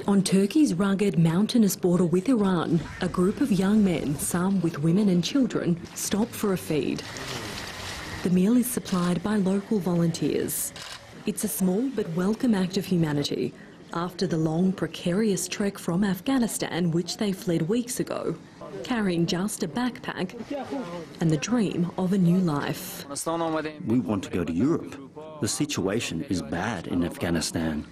On Turkey's rugged mountainous border with Iran, a group of young men, some with women and children, stop for a feed. The meal is supplied by local volunteers. It's a small but welcome act of humanity after the long, precarious trek from Afghanistan, which they fled weeks ago, carrying just a backpack and the dream of a new life. We want to go to Europe. The situation is bad in Afghanistan.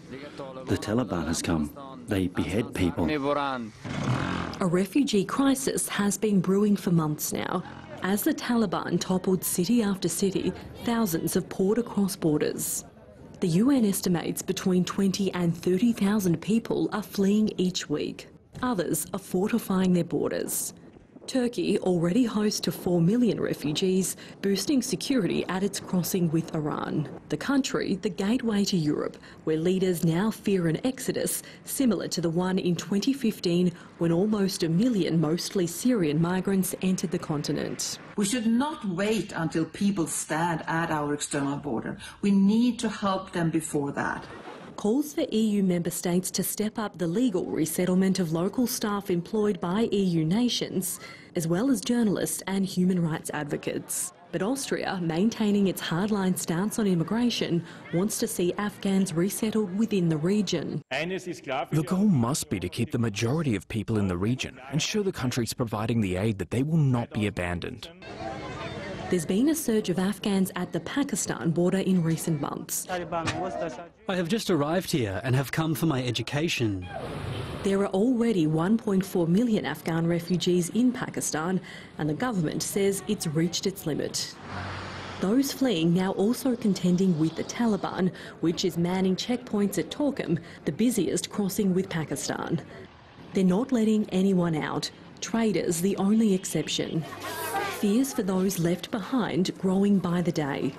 The Taliban has come. They behead people. A refugee crisis has been brewing for months now. As the Taliban toppled city after city, thousands have poured across borders. The UN estimates between 20 and 30,000 people are fleeing each week. Others are fortifying their borders. Turkey already hosts to 4 million refugees, boosting security at its crossing with Iran. The country, the gateway to Europe, where leaders now fear an exodus similar to the one in 2015 when almost 1 million, mostly Syrian migrants entered the continent. We should not wait until people stand at our external border. We need to help them before that. Calls for EU member states to step up the legal resettlement of local staff employed by EU nations, as well as journalists and human rights advocates. But Austria, maintaining its hardline stance on immigration, wants to see Afghans resettled within the region. The goal must be to keep the majority of people in the region and show the countries providing the aid that they will not be abandoned. There's been a surge of Afghans at the Pakistan border in recent months. I have just arrived here and have come for my education. There are already 1.4 million Afghan refugees in Pakistan, and the government says it's reached its limit. Those fleeing now also contending with the Taliban, which is manning checkpoints at Torkham, the busiest crossing with Pakistan. They're not letting anyone out, traders the only exception. Fears for those left behind growing by the day.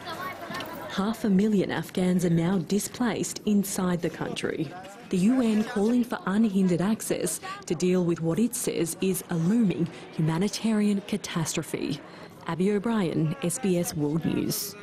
500,000 Afghans are now displaced inside the country. The UN calling for unhindered access to deal with what it says is a looming humanitarian catastrophe. Abby O'Brien, SBS World News.